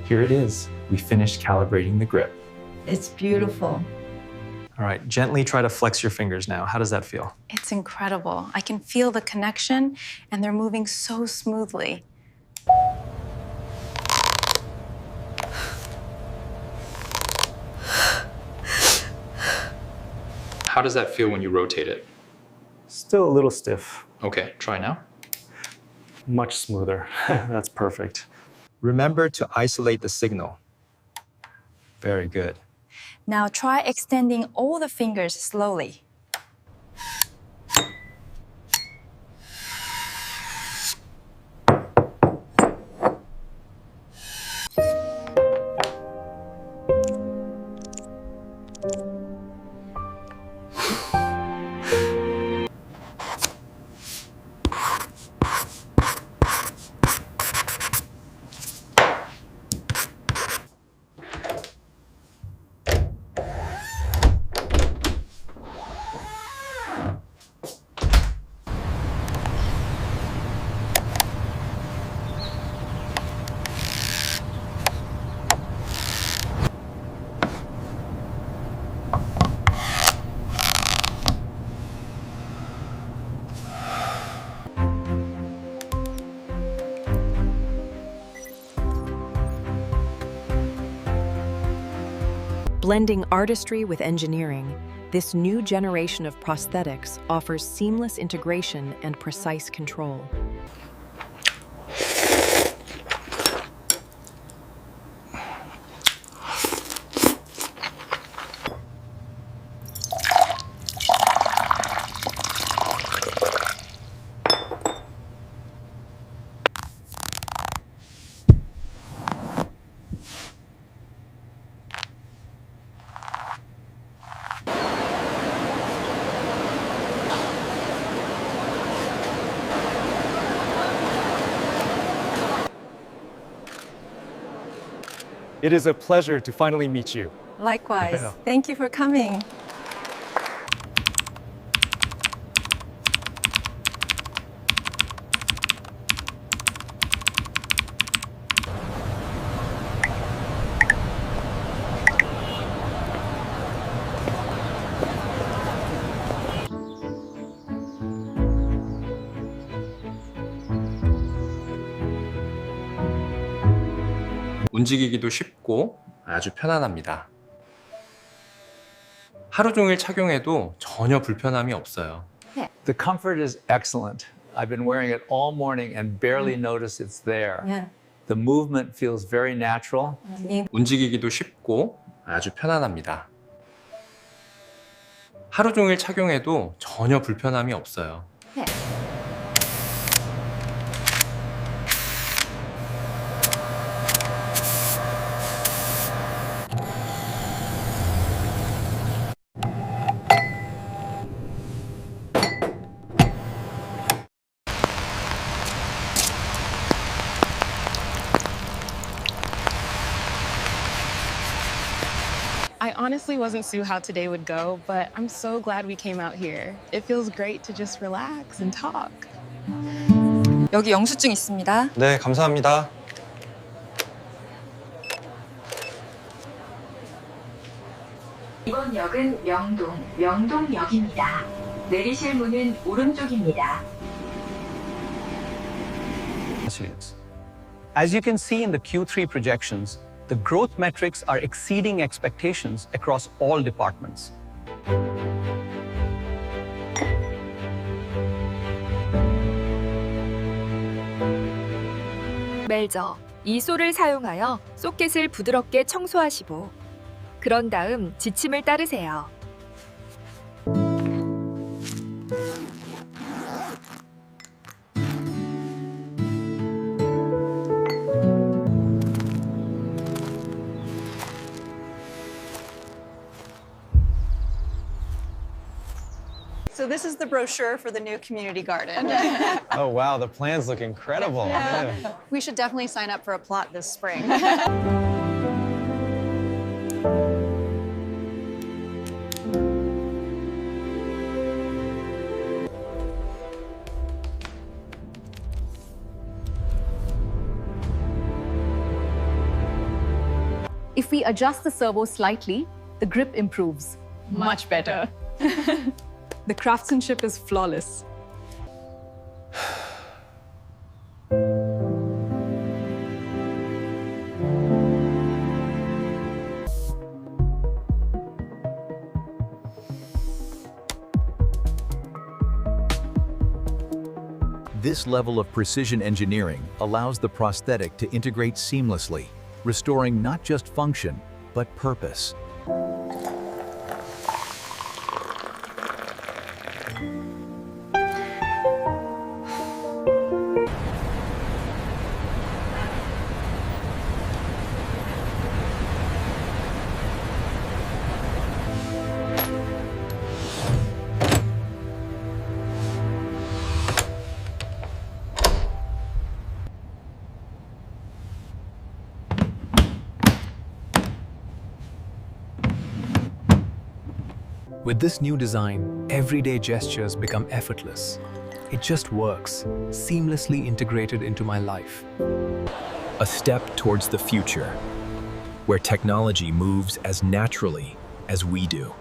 Here it is. We finished calibrating the grip. It's beautiful. All right, gently try to flex your fingers now. How does that feel? It's incredible. I can feel the connection, and they're moving so smoothly. How does that feel when you rotate it? Still a little stiff. Okay, try now. Much smoother. That's perfect. Remember to isolate the signal. Very good. Now try extending all the fingers slowly. Blending artistry with engineering, this new generation of prosthetics offers seamless integration and precise control. It is a pleasure to finally meet you. Likewise. Thank you for coming. 움직이기도 쉽고 아주 편안합니다. 하루 종일 착용해도 전혀 불편함이 없어요. The comfort is excellent. I've been wearing it all morning and barely notice it's there. The movement feels very natural. 움직이기도 쉽고 아주 편안합니다. 하루 종일 착용해도 전혀 불편함이 없어요. I honestly wasn't sure how today would go, but I'm so glad we came out here. It feels great to just relax and talk. 여기 영수증 있습니다. 네, 감사합니다. 이번 역은 명동역입니다. 내리실 문은 오른쪽입니다. As you can see in the Q3 projections, the growth metrics are exceeding expectations across all departments. 멜저, 이 쏘를 사용하여 소켓을 부드럽게 청소하시고 그런 다음 지침을 따르세요. So this is the brochure for the new community garden. Oh, wow, the plans look incredible. Yeah. We should definitely sign up for a plot this spring. If we adjust the servo slightly, the grip improves. Much better. The craftsmanship is flawless. This level of precision engineering allows the prosthetic to integrate seamlessly, restoring not just function, but purpose. With this new design, everyday gestures become effortless. It just works, seamlessly integrated into my life. A step towards the future, where technology moves as naturally as we do.